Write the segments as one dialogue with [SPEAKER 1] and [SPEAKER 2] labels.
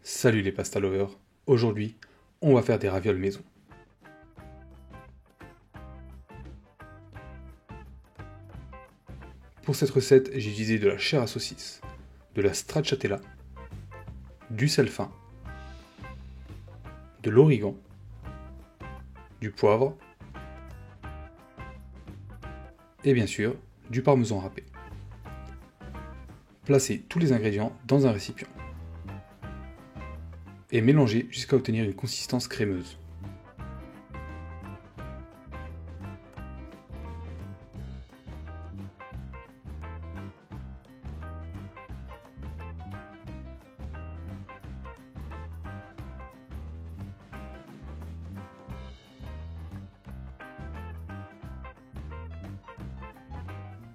[SPEAKER 1] Salut les pasta lovers, aujourd'hui on va faire des ravioles maison. Pour cette recette, j'ai utilisé de la chair à saucisse, de la stracciatella, du sel fin, de l'origan, du poivre et bien sûr du parmesan râpé. Placez tous les ingrédients dans un récipient et mélangez jusqu'à obtenir une consistance crémeuse.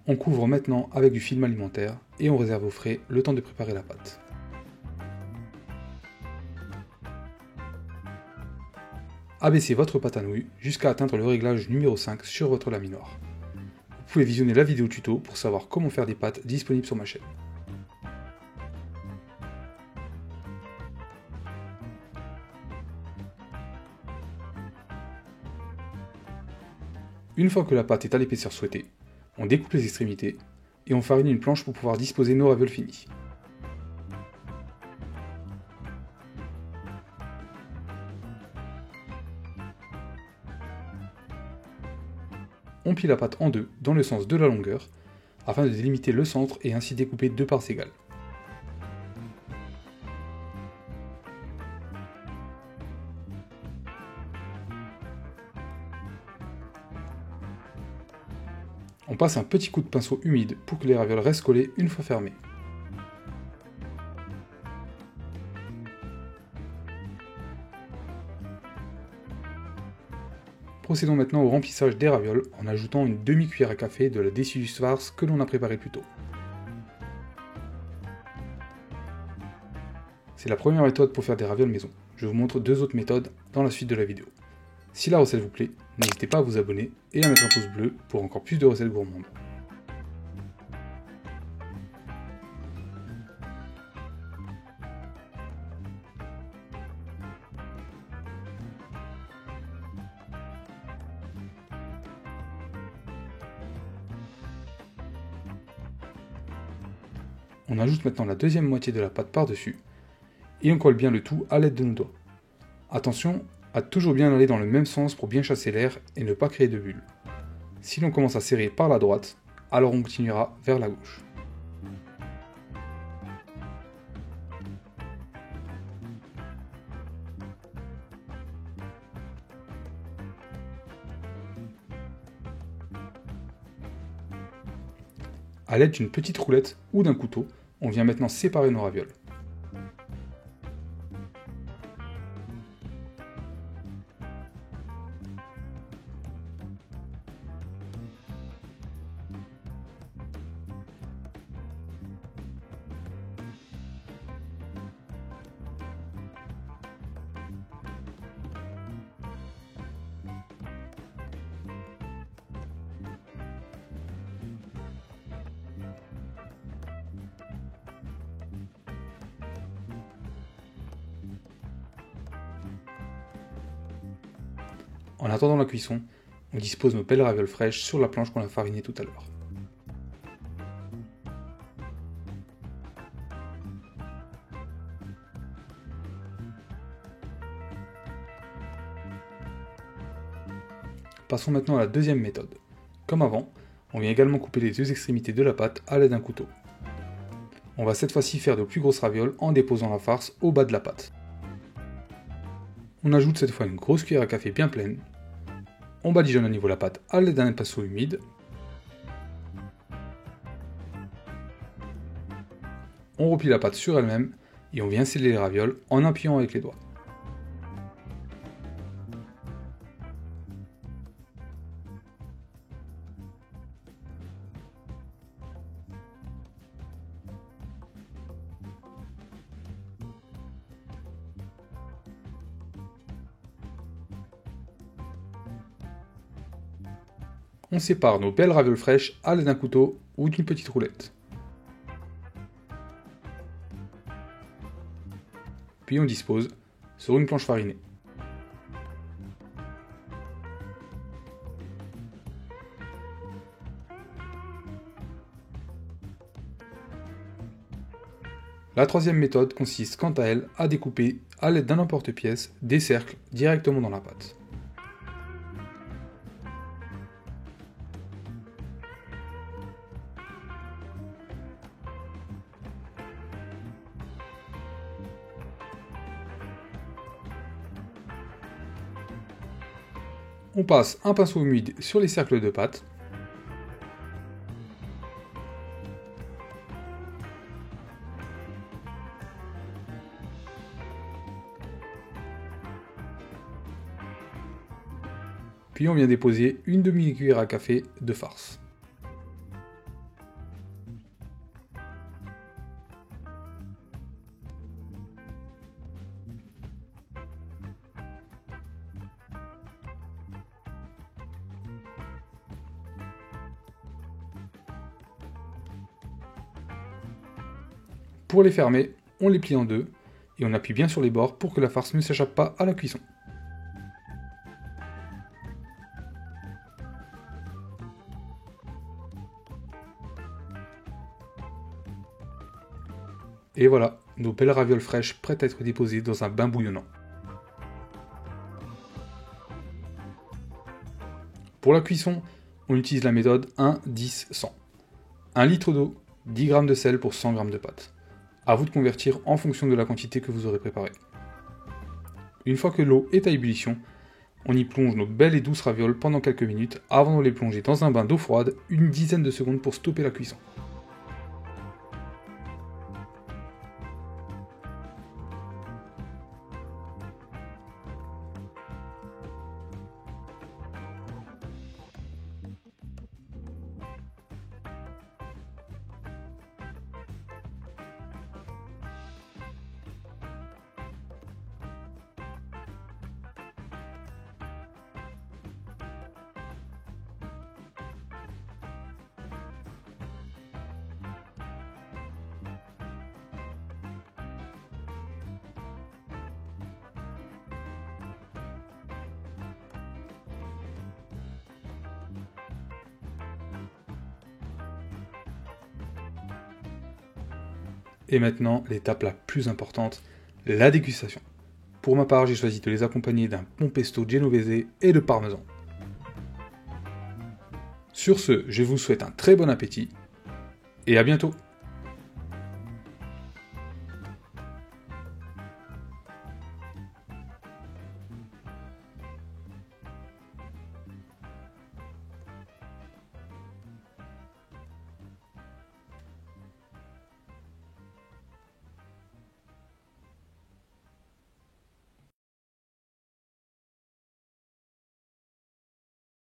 [SPEAKER 1] On couvre maintenant avec du film alimentaire et on réserve au frais le temps de préparer la pâte. Abaissez votre pâte à nouilles jusqu'à atteindre le réglage numéro 5 sur votre laminoir. Vous pouvez visionner la vidéo tuto pour savoir comment faire des pâtes disponibles sur ma chaîne. Une fois que la pâte est à l'épaisseur souhaitée, on découpe les extrémités et on farine une planche pour pouvoir disposer nos ravioles finis. On plie la pâte en deux dans le sens de la longueur afin de délimiter le centre et ainsi découper deux parts égales. On passe un petit coup de pinceau humide pour que les ravioles restent collées une fois fermées. Procédons maintenant au remplissage des ravioles en ajoutant une demi-cuillère à café de la déciduous farce que l'on a préparée plus tôt. C'est la première méthode pour faire des ravioles maison. Je vous montre deux autres méthodes dans la suite de la vidéo. Si la recette vous plaît, n'hésitez pas à vous abonner et à mettre un pouce bleu pour encore plus de recettes gourmandes. On ajoute maintenant la deuxième moitié de la pâte par-dessus et on colle bien le tout à l'aide de nos doigts. Attention à toujours bien aller dans le même sens pour bien chasser l'air et ne pas créer de bulles. Si l'on commence à serrer par la droite, alors on continuera vers la gauche. A l'aide d'une petite roulette ou d'un couteau, on vient maintenant séparer nos ravioles. En attendant la cuisson, on dispose nos belles ravioles fraîches sur la planche qu'on a farinée tout à l'heure. Passons maintenant à la deuxième méthode. Comme avant, on vient également couper les deux extrémités de la pâte à l'aide d'un couteau. On va cette fois-ci faire de plus grosses ravioles en déposant la farce au bas de la pâte. On ajoute cette fois une grosse cuillère à café bien pleine. On badigeonne à niveau la pâte à l'aide d'un pinceau humide. On replie la pâte sur elle-même et on vient sceller les ravioles en appuyant avec les doigts. On sépare nos belles ravioles fraîches à l'aide d'un couteau ou d'une petite roulette. puis on dispose sur une planche farinée. La troisième méthode consiste quant à elle à découper à l'aide d'un emporte-pièce des cercles directement dans la pâte. On passe un pinceau humide sur les cercles de pâte. Puis on vient déposer une demi-cuillère à café de farce. Pour les fermer, on les plie en deux et on appuie bien sur les bords pour que la farce ne s'échappe pas à la cuisson. Et voilà, nos belles ravioles fraîches prêtes à être déposées dans un bain bouillonnant. Pour la cuisson, on utilise la méthode 1-10-100. 1 litre d'eau, 10 g de sel pour 100 g de pâte. A vous de convertir en fonction de la quantité que vous aurez préparée. Une fois que l'eau est à ébullition, on y plonge nos belles et douces ravioles pendant quelques minutes avant de les plonger dans un bain d'eau froide une dizaine de secondes pour stopper la cuisson. Et maintenant, l'étape la plus importante, la dégustation. Pour ma part, j'ai choisi de les accompagner d'un bon pesto genovese et de parmesan. Sur ce, je vous souhaite un très bon appétit et à bientôt.